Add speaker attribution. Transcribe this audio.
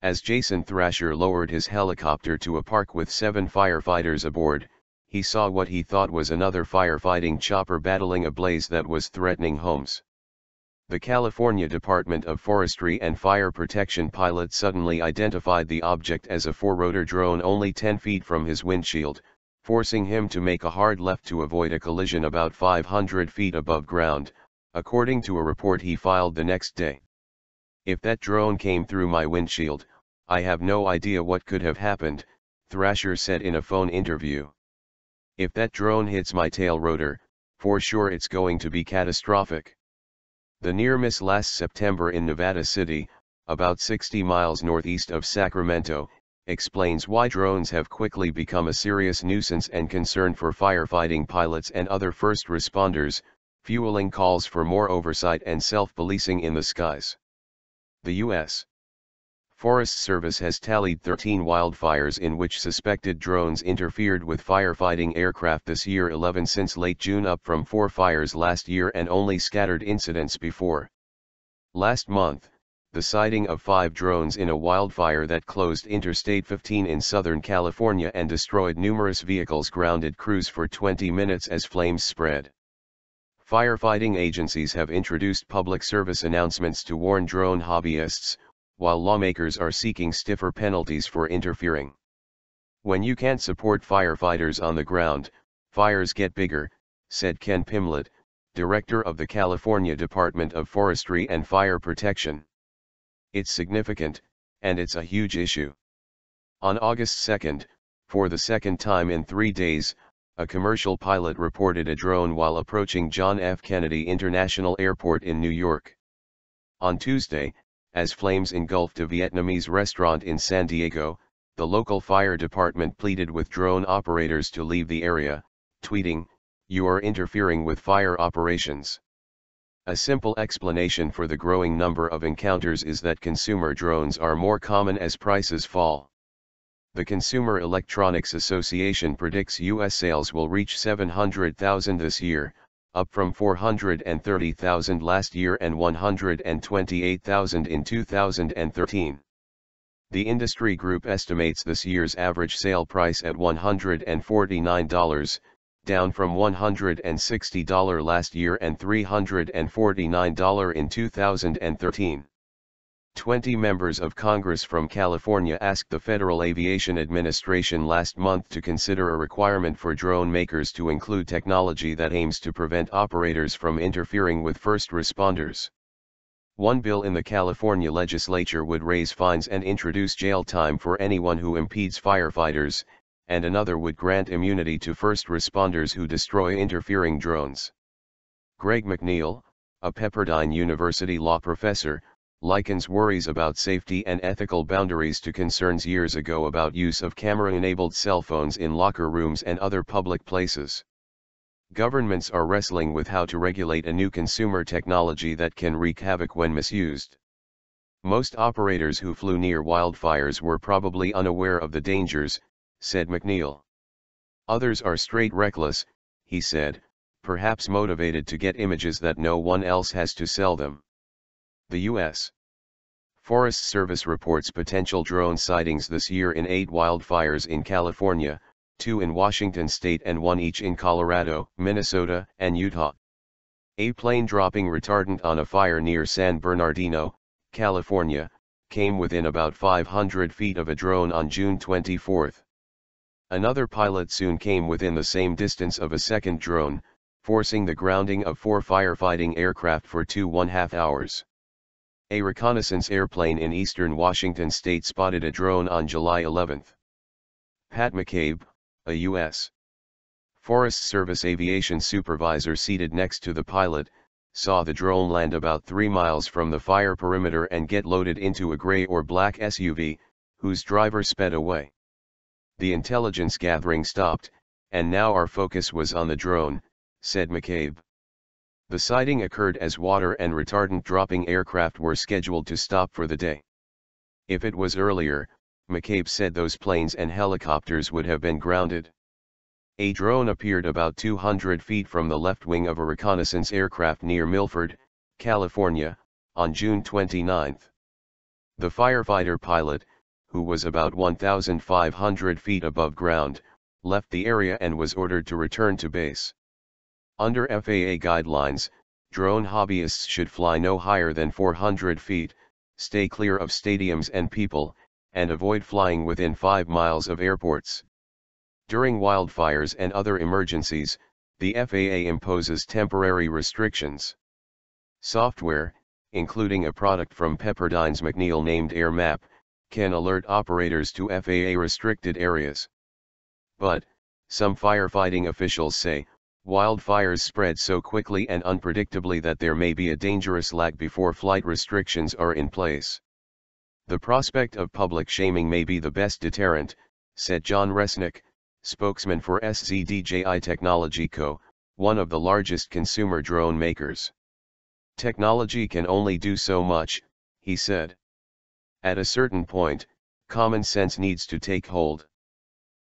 Speaker 1: As Jason Thrasher lowered his helicopter to a park with 7 firefighters aboard, he saw what he thought was another firefighting chopper battling a blaze that was threatening homes. The California Department of Forestry and Fire Protection pilot suddenly identified the object as a four-rotor drone only 10 feet from his windshield, forcing him to make a hard left to avoid a collision about 500 feet above ground, according to a report he filed the next day. "If that drone came through my windshield, I have no idea what could have happened," Thrasher said in a phone interview. "If that drone hits my tail rotor, for sure it's going to be catastrophic." The near miss last September in Nevada City, about 60 miles northeast of Sacramento, explains why drones have quickly become a serious nuisance and concern for firefighting pilots and other first responders, fueling calls for more oversight and self-policing in the skies. The U.S. Forest Service has tallied 13 wildfires in which suspected drones interfered with firefighting aircraft this year, 11 since late June, up from 4 fires last year and only scattered incidents before. Last month, the sighting of 5 drones in a wildfire that closed Interstate 15 in Southern California and destroyed numerous vehicles grounded crews for 20 minutes as flames spread. Firefighting agencies have introduced public service announcements to warn drone hobbyists, while lawmakers are seeking stiffer penalties for interfering. "When you can't support firefighters on the ground, fires get bigger," said Ken Pimlett, director of the California Department of Forestry and Fire Protection. "It's significant, and it's a huge issue." On August 2, for the second time in 3 days, a commercial pilot reported a drone while approaching John F. Kennedy International Airport in New York. On Tuesday, as flames engulfed a Vietnamese restaurant in San Diego, the local fire department pleaded with drone operators to leave the area, tweeting, "You are interfering with fire operations." A simple explanation for the growing number of encounters is that consumer drones are more common as prices fall. The Consumer Electronics Association predicts U.S. sales will reach 700,000 this year, up from 430,000 last year and 128,000 in 2013. The industry group estimates this year's average sale price at $149, down from $160 last year and $349 in 2013. 20 members of Congress from California asked the Federal Aviation Administration last month to consider a requirement for drone makers to include technology that aims to prevent operators from interfering with first responders. One bill in the California legislature would raise fines and introduce jail time for anyone who impedes firefighters, and another would grant immunity to first responders who destroy interfering drones. Greg McNeil, a Pepperdine University law professor, likens worries about safety and ethical boundaries to concerns years ago about use of camera-enabled cell phones in locker rooms and other public places. Governments are wrestling with how to regulate a new consumer technology that can wreak havoc when misused. "Most operators who flew near wildfires were probably unaware of the dangers," said McNeil. "Others are straight reckless," he said, "perhaps motivated to get images that no one else has to sell them." The U.S. Forest Service reports potential drone sightings this year in 8 wildfires in California, 2 in Washington state and 1 each in Colorado, Minnesota, and Utah. A plane dropping retardant on a fire near San Bernardino, California, came within about 500 feet of a drone on June 24. Another pilot soon came within the same distance of a second drone, forcing the grounding of 4 firefighting aircraft for 2.5 hours. A reconnaissance airplane in eastern Washington state spotted a drone on July 11. Pat McCabe, a U.S. Forest Service aviation supervisor seated next to the pilot, saw the drone land about 3 miles from the fire perimeter and get loaded into a gray or black SUV, whose driver sped away. "The intelligence gathering stopped, and now our focus was on the drone," said McCabe. The sighting occurred as water and retardant-dropping aircraft were scheduled to stop for the day. If it was earlier, McCabe said those planes and helicopters would have been grounded. A drone appeared about 200 feet from the left wing of a reconnaissance aircraft near Milford, California, on June 29. The firefighter pilot, who was about 1,500 feet above ground, left the area and was ordered to return to base. Under FAA guidelines, drone hobbyists should fly no higher than 400 feet, stay clear of stadiums and people, and avoid flying within 5 miles of airports. During wildfires and other emergencies, the FAA imposes temporary restrictions. Software, including a product from Pepperdine's McNeil named AirMap, can alert operators to FAA-restricted areas. But, some firefighting officials say, wildfires spread so quickly and unpredictably that there may be a dangerous lag before flight restrictions are in place. The prospect of public shaming may be the best deterrent, said John Resnick, spokesman for SZDJI Technology Co., one of the largest consumer drone makers. Technology can only do so much, he said. At a certain point, common sense needs to take hold.